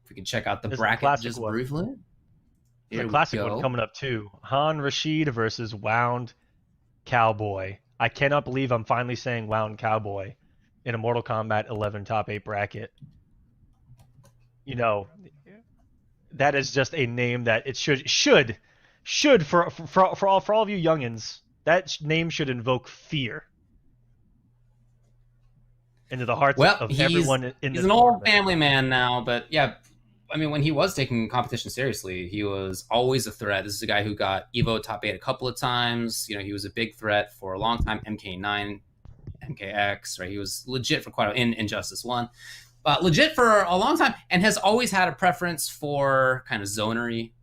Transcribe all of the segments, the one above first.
If we can check out the There's bracket just briefly. There's a classic one coming up too. Rashid versus WoundCowBoy. I cannot believe I'm finally saying WoundCowBoy in a Mortal Kombat 11 top 8 bracket. You know, that is just a name that it should for all of you youngins, that name should invoke fear into the hearts of everyone in this He's an old family man now, but yeah, I mean, when he was taking competition seriously, he was always a threat. This is a guy who got Evo top 8 a couple of times. You know, he was a big threat for a long time. MK9, MKX, right? He was legit for quite a while in Injustice 1. Legit for a long time, and has always had a preference for kind of zonery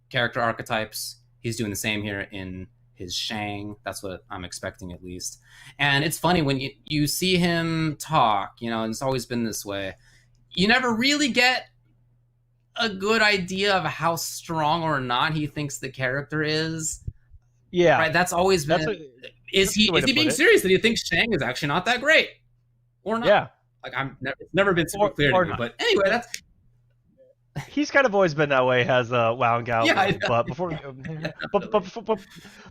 character archetypes. He's doing the same here in his Shang. That's what I'm expecting, at least. And it's funny when you see him talk, you know, and it's always been this way. You never really get a good idea of how strong or not he thinks the character is. Yeah, right. That's always been. Is he being serious that he thinks Shang is actually not that great, or not? Yeah, like it's never been super clear to me. But anyway, he's kind of always been that way. Has WoundCowBoy. Yeah,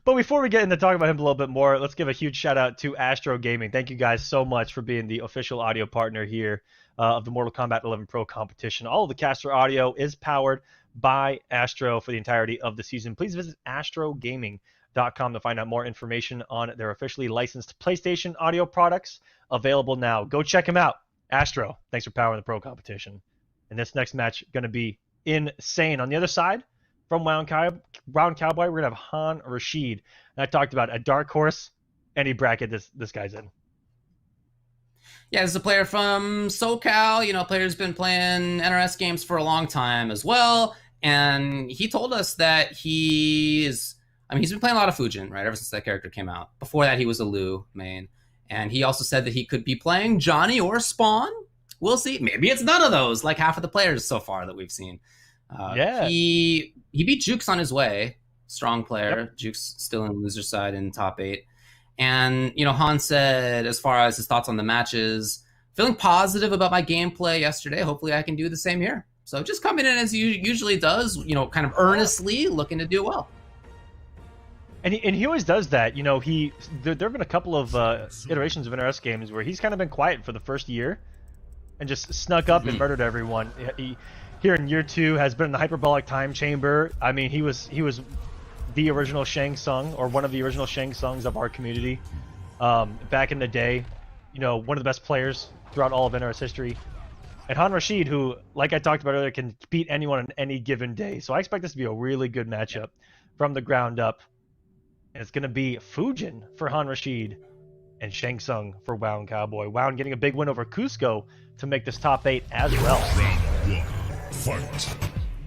but before we get into talking about him a little bit more, let's give a huge shout out to Astro Gaming. Thank you guys so much for being the official audio partner here of the Mortal Kombat 11 Pro Competition. All of the caster audio is powered by Astro for the entirety of the season. Please visit astrogaming.com to find out more information on their officially licensed PlayStation audio products available now. Go check them out. Astro, thanks for powering the Pro Competition. And this next match going to be insane. On the other side, from WoundCowBoy, we're going to have Rashid. And I talked about a dark horse, any bracket this guy's in. Yeah, this is a player from SoCal. You know, player's been playing NRS games for a long time as well. And he told us that he's been playing a lot of Fujin, right, ever since that character came out. Before that, he was a Liu main. And he also said that he could be playing Johnny or Spawn. We'll see. Maybe it's none of those, like half of the players so far that we've seen. Yeah. He beat Jukes on his way. Strong player. Yep. Jukes still in loser side in top 8. And, you know, Han said, as far as his thoughts on the matches, feeling positive about my gameplay yesterday. Hopefully I can do the same here. So just coming in as he usually does, you know, kind of earnestly looking to do well. And he always does that. You know, there have been a couple of iterations of NRS games where he's kind of been quiet for the first year and just snuck up and murdered everyone. He here in year 2 has been in the hyperbolic time chamber. I mean, he was the original Shang Tsung, or one of the original Shang Tsungs of our community back in the day. You know, one of the best players throughout all of NRS history. And Rashid, who, like I talked about earlier, can beat anyone on any given day. So I expect this to be a really good matchup from the ground up. And it's going to be Fujin for Rashid and Shang Tsung for WoundCowBoy. Wound getting a big win over Cusco to make this top 8 as well. Fight.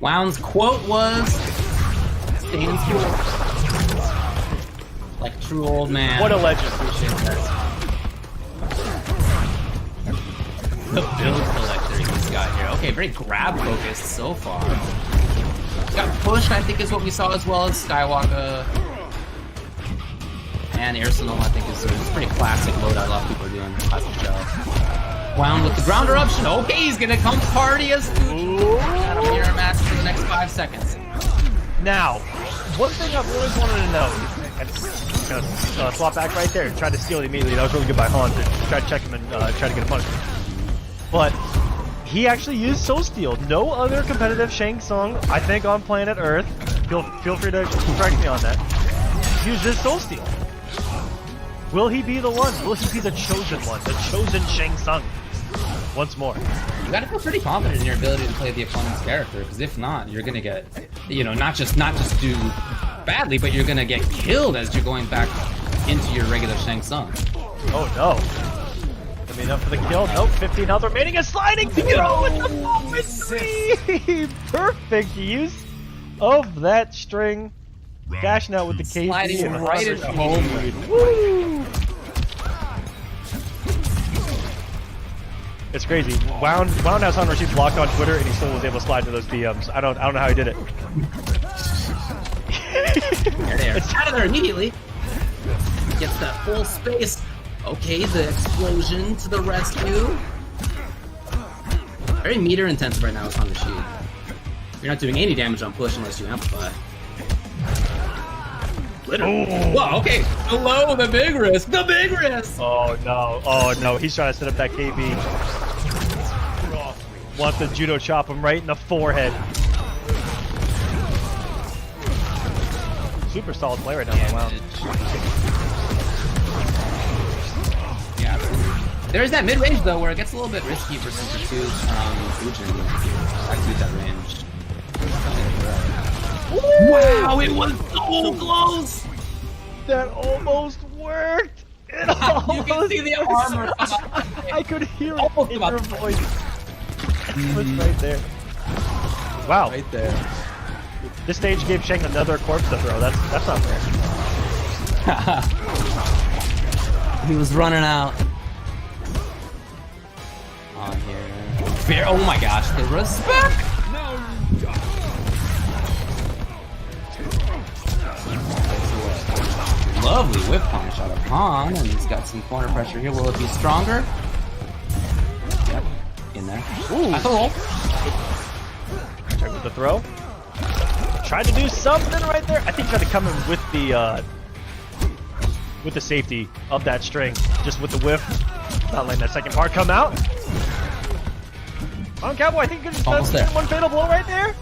Wound's quote was, "Stand pure." Like a true old man. What a legend. Appreciate that. The build collector he's got here. Okay, very grab focused so far. Got pushed, I think, is what we saw, as well as Skywalker. And Arsenal, I think, is pretty classic loadout. A lot of people are doing classic shell. Wound with the ground eruption. Okay, he's gonna come party as Fujin. Adam mirror match for the next 5 seconds. Now, one thing I've always wanted to know, I'm gonna swap back right there and try to steal it immediately. That was really good by Han to try to check him and try to get a punishment. But he actually used Soul Steal. No other competitive Shang Tsung, I think, on planet Earth, feel free to correct me on that, uses Soul Steal. Will he be the one? Will he be the chosen one? The chosen Shang Tsung? Once more. You gotta feel pretty confident in your ability to play the opponent's character, because if not, you're gonna get, you know, not just do badly, but you're gonna get killed as you're going back into your regular Shang Tsung. Oh no. I mean, up for the kill. Nope, 15 health remaining. A sliding throw with the moment 3! Perfect use of that string. Dashing out with the KP. Sliding right into home. Woo! It's crazy. Wound has Rashid blocked on Twitter, and he still was able to slide into those DMs. I don't know how he did it. There. It's out of there immediately. Gets that full space. Okay, the explosion to the rescue. Very meter intensive right now with Rashid. You're not doing any damage on push unless you amplify. Literally. Whoa, okay. Hello, the big risk. The big risk. Oh no, he's trying to set up that KB. Wants to judo chop him right in the forehead. Super solid play right now. Wow. Yeah. There's that mid range though where it gets a little bit risky for Super 2 Fujin. Actually, that range. Wow, it was so close! That almost worked! It almost You can see the armor. I could hear it in your voice. It was right there. Wow. Right there. This stage gave Shang another corpse to throw. That's not fair. He was running out. On here. Fair. Oh my gosh, the respect! Lovely whip punish out of Han, and he's got some corner pressure here. Will it be stronger? Yep, in there. Ooh, that's a roll. Check with the throw. Tried to do something right there. I think he tried to come in with the safety of that string, just with the whiff. Not letting that second part come out. WoundCowBoy, I think you could have done one fatal blow right there.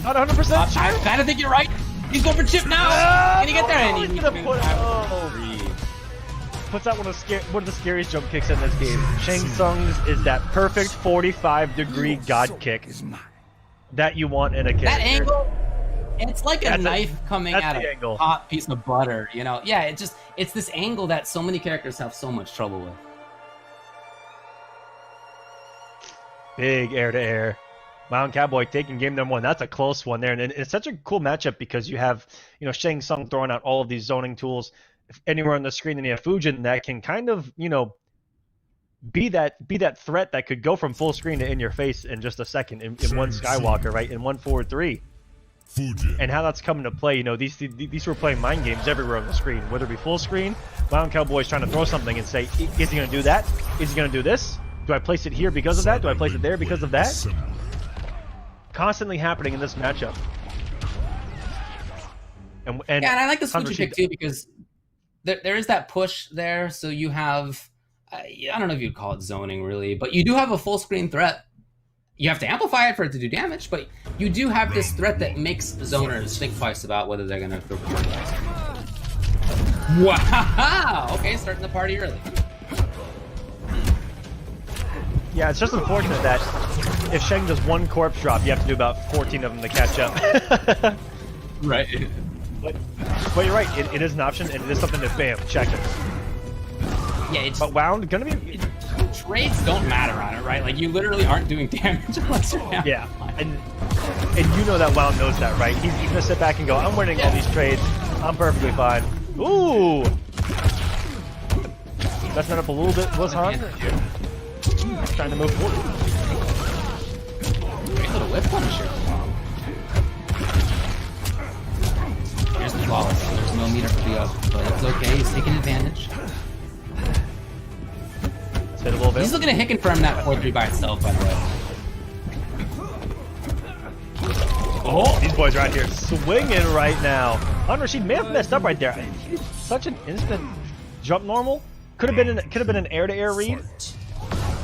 Not 100% sure. I kind of think you're right. He's going for chip now. Can he get there? And he's gonna put puts out one of the scariest jump kicks in this game. Shang Tsung's is that perfect 45-degree god kick that you want in a character. That angle, it's like a knife coming out of a hot piece of butter, you know? Yeah, it's this angle that so many characters have so much trouble with. Big air-to-air. WoundCowBoy taking game number 1. That's a close one there, and it's such a cool matchup because you have, Shang Tsung throwing out all of these zoning tools anywhere on the screen, and you have Fujin that can kind of, be that threat that could go from full screen to in your face in just a second in one Skywalker, right? In 1-4-3. Fujin. And how that's coming to play, these were playing mind games everywhere on the screen, whether it be full screen. WoundCowBoy's trying to throw something and say, is he going to do that? Is he going to do this? Do I place it here because of that? Do I place it there because of that? Constantly happening in this matchup. And I like this Fujin pick too because there is that push there, so you have I don't know if you'd call it zoning really, but you do have a full screen threat. You have to amplify it for it to do damage, but you do have this threat that makes zoners think twice about whether they're gonna throw projectiles. Wow! Okay, starting the party early. Yeah, it's just unfortunate that if Shang does one corpse drop, you have to do about 14 of them to catch up. Right. But you're right, it is an option, and it is something that, bam, check it. Yeah, it's... But Wound, gonna be... Trades don't matter on it, right? Like, you literally aren't doing damage unless you're down. Yeah, and you know that Wound knows that, right? He's gonna sit back and go, I'm winning all these trades, I'm perfectly fine. Ooh! Messing it up a little bit, was Han? Trying to move forward. Great little whip punisher. Here's the flawless. There's no meter for the up, but it's okay. He's taking advantage. He's looking to hit confirm that 4-3 by itself, by the way. Oh, these boys are out here swinging right now. Rashid may have messed up right there. Such an instant jump normal. Could have been an air-to-air read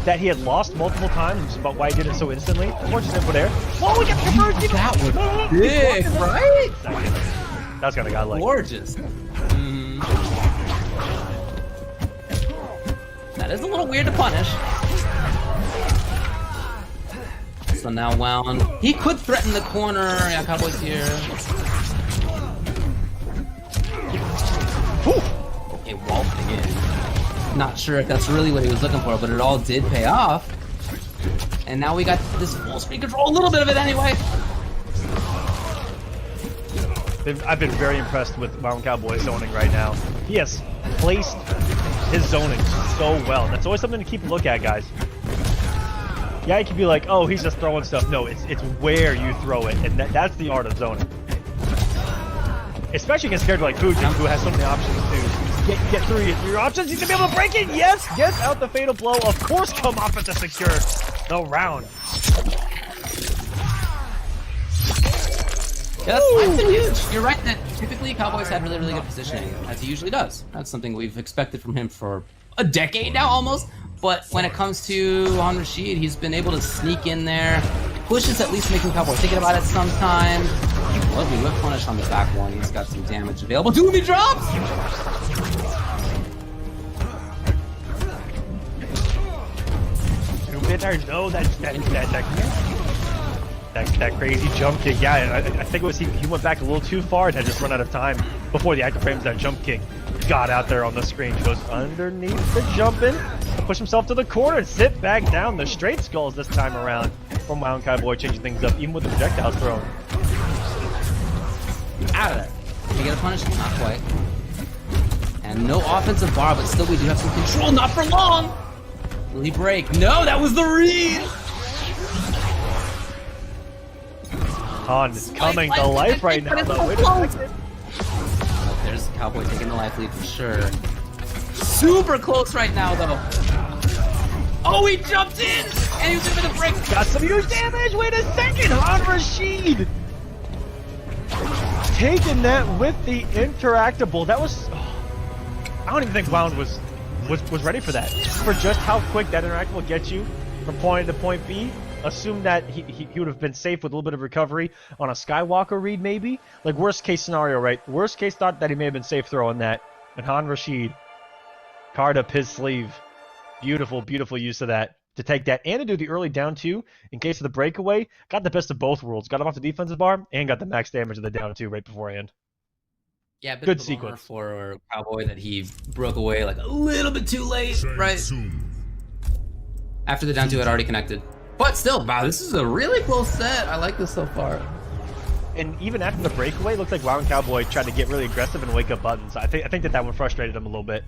that he had lost multiple times, but why he did it so instantly. Unfortunately, for there. Whoa, we got the first. That was big, right? That's kind of godlike. Gorgeous. That is a little weird to punish. So now Wound. He could threaten the corner. Yeah, Cowboy's here. Okay, Walt again. Not sure if that's really what he was looking for, but it all did pay off. And now we got this full screen control, a little bit of it anyway. I've been very impressed with WoundCowBoy zoning right now. He has placed his zoning so well. That's always something to keep a look at, guys. Yeah, you can be like, oh, he's just throwing stuff. No, it's where you throw it, and that's the art of zoning. Especially against a character like Fujin, who has so many options to get through your options. He's gonna be able to break it. Yes, get out the fatal blow. Of course, come off at the secure. No round. Yeah, that's been huge. You're right that typically Cowboy's had really, really good positioning, as he usually does. That's something we've expected from him for a decade now, almost. But when it comes to Rashid, he's been able to sneak in there. Push is at least making Cowboy thinking about it sometimes. Lovely whip punish on the back one. He's got some damage available. Doomie drops! No, that crazy jump kick. Yeah, I think it was he went back a little too far and had just run out of time before the active frames that jump kick got out there on the screen. He goes underneath the jumping, push himself to the corner, and sit back down. The straight skulls this time around from WoundCowBoy, changing things up even with the projectiles thrown. Out of there. Can you get a punish? Not quite. And no offensive bar, but still we do have some control. Not for long! Will he break? No, that was the read! Han is coming to life right now, though. Wait a second. Oh, there's Cowboy taking the life lead for sure. Super close right now, though. Oh, he jumped in! And he was gonna break. Got some huge damage! Wait a second! Han Rashid! Taking that with the interactable. That was... Oh, I don't even think Wound was ready for that. For just how quick that interactable gets you from point A to point B. Assume that he would have been safe with a little bit of recovery on a Skywalker read, maybe? Like, worst case scenario, right? Worst case thought that he may have been safe throwing that. And Han Rashid, card up his sleeve. Beautiful, beautiful use of that. To take that and to do the early down two in case of the breakaway. Got the best of both worlds. Got him off the defensive bar and got the max damage of the down two right beforehand. Yeah, bit good of a sequence for Cowboy that he broke away like a little bit too late, right? After the down two had already connected. But still, wow, this is a really close set. I like this so far. And even after the breakaway, it looks like WoundCowBoy tried to get really aggressive and wake up buttons. I think that one frustrated him a little bit.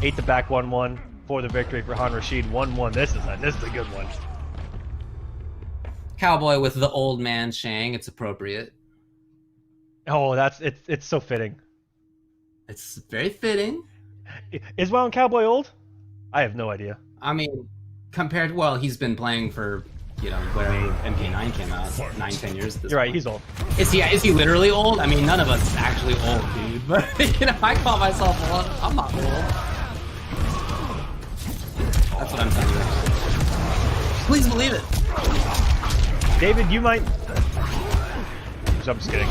8 to back 1-1 for the victory for Han Rashid. 1-1. This is a good one. Cowboy with the old man Shang. It's appropriate. Oh, it's so fitting. It's very fitting. Is WoundCowBoy old? I have no idea. I mean, compared, well, he's been playing for, you know, when MK9 came out, 9-10 years at this You're right, point. he's old. Is he literally old? I mean, none of us is actually old, dude. But, you know, I call myself old. I'm not old. That's what I'm telling you. Please believe it. David, you might... I'm just kidding.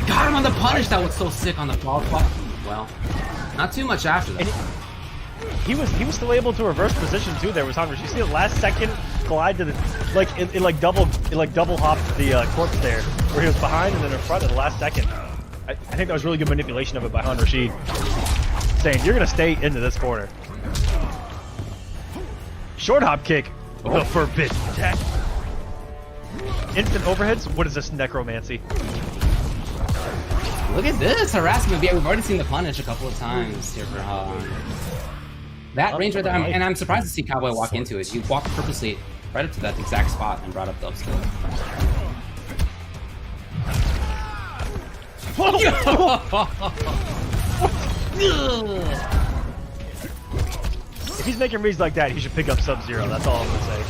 Got him on the punish. That was so sick on the fall. Well, not too much after that. He was still able to reverse position too. There was Han Rashid. You see the last second glide to the it double hopped the corpse there, where he was behind and then in front at the last second. I think that was really good manipulation of it by Han Rashid, saying you're gonna stay into this corner. Short hop kick, the forbidden tech. Instant overheads. What is this necromancy? Look at this harassment. Yeah, we've already seen the punish a couple of times here for Han. That range right there, and I'm surprised to see Cowboy walk into it. He walked purposely right up to that exact spot and brought up the upskill. If he's making reads like that, he should pick up Sub-Zero. That's all I'm gonna say.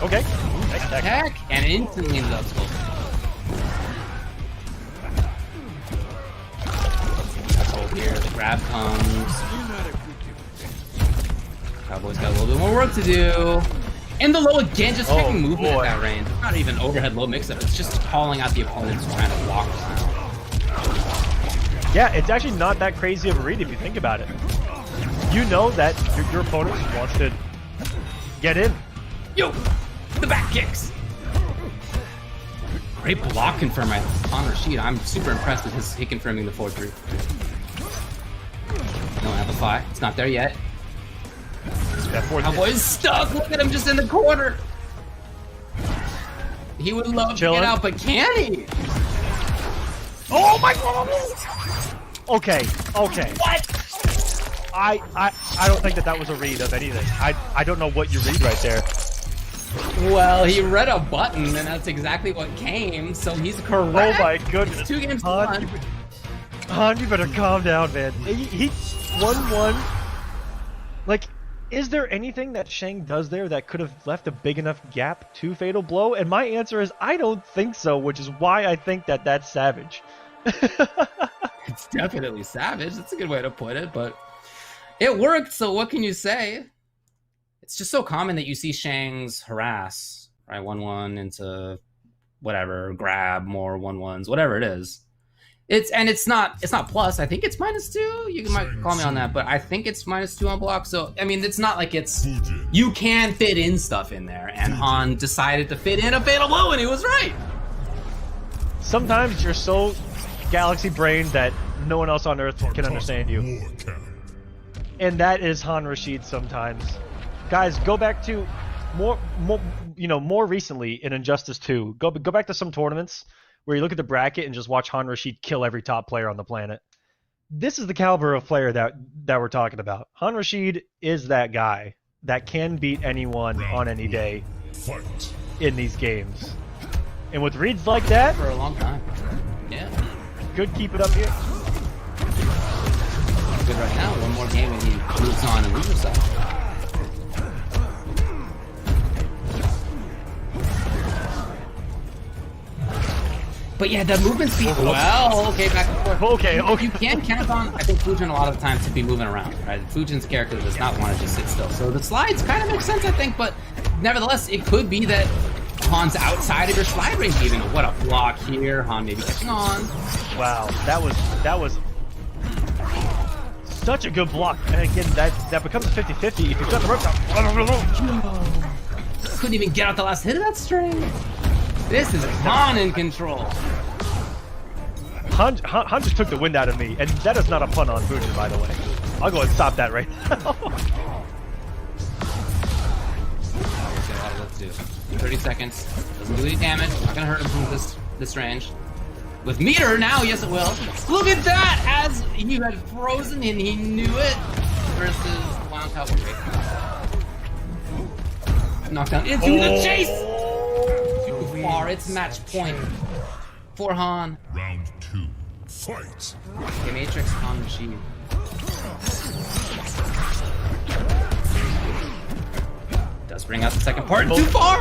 Okay. Nice attack and instantly into the upskill. Here, the grab comes. Cowboy's got a little bit more work to do. And the low again, just taking movement at that range. It's not even overhead low mix-up, it's just calling out the opponent's trying to block around. Yeah, it's actually not that crazy of a read if you think about it. You know that your opponent wants to get in. Yo! The back kicks! Great block confirm on Rashid. I'm super impressed with his hit confirming the 4-3. No amplify. It's not there yet. Cowboy's stuck. Look at him just in the corner. He would love to get out, but can he? Oh my god! Okay. What? I don't think that was a read of anything. I don't know what you read right there. Well, he read a button, and that's exactly what came. So he's correct. Oh my goodness! It's 2 games to 1. Han, you better calm down, man. He 1-1. Like, is there anything that Shang does there that could have left a big enough gap to Fatal Blow? And my answer is I don't think so, which is why I think that that's savage. It's definitely savage. That's a good way to put it, but it worked, so what can you say? It's just so common that you see Shang's harass, right? 1-1 into whatever, grab more 1-1s, whatever it is. It's not plus. I think it's -2. You might call me on that, but I think it's -2 on block. So I mean, it's not like it's you can fit in stuff in there. And Han decided to fit in a Fatal Blow, and he was right. Sometimes you're so galaxy brained that no one else on Earth can understand you, and that is Han Rashid sometimes. Guys, go back to more recently in Injustice 2. Go back to some tournaments where you look at the bracket and just watch Han Rashid kill every top player on the planet. This is the caliber of player that we're talking about. Han Rashid is that guy that can beat anyone on any day in these games. And with reads like that... For a long time. Yeah. Good, keep it up here. Good right now. One more game and he moves on and loses side. But yeah, the movement speed. Well, okay, back and forth. Okay. You can count on, I think, Fujin a lot of the time to be moving around, right? Fujin's character does not want to just sit still. So the slides kind of make sense, I think, but nevertheless, it could be that Han's outside of your slide range even. What a block here. Han maybe catching on. Wow, that was such a good block. And again, that becomes 50-50 if you cut the ropes out. Couldn't even get out the last hit of that string. This is Han in control. Han just took the wind out of me, and that is not a pun on Fujin, by the way. I'll go and stop that right now. There's a lot of work to do. 30 seconds. Doesn't do any damage. Not gonna hurt him from this range. With meter now, yes it will. Look at that! As you had frozen and he knew it. Versus WoundCowBoy. Knockdown into the chase! Too far. It's match point for Han. Round 2. Fight. Gematrix on Rashid. Does bring out the second part. Too far!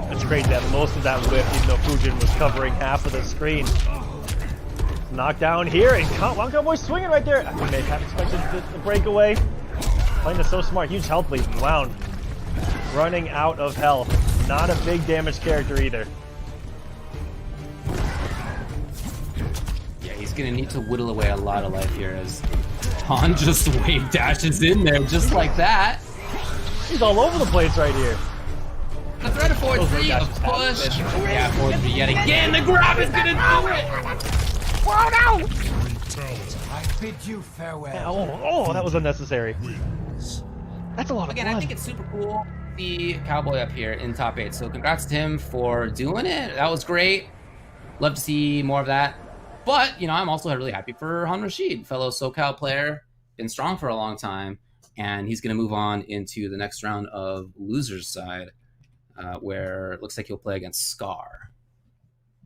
It's great that most of that whip, even though Fujin was covering half of the screen. Knockdown here, and WoundCowBoy swinging right there. I may have expected the breakaway. Playing this so smart. Huge health lead. Wound. Running out of health. Not a big damage character either. Yeah, he's gonna need to whittle away a lot of life here as Han just wave dashes in there just like that. He's all over the place right here. The threat of forward 3, a push. Yeah, forward 3 yet again. The grab is gonna do it. Whoa, no! I bid you farewell. Oh, that was unnecessary. That's a lot of Again, fun. I think it's super cool. The Cowboy up here in top 8. So congrats to him for doing it. That was great. Love to see more of that. But, you know, I'm also really happy for Han Rashid, fellow SoCal player. Been strong for a long time. And he's going to move on into the next round of losers side, where it looks like he'll play against Scar.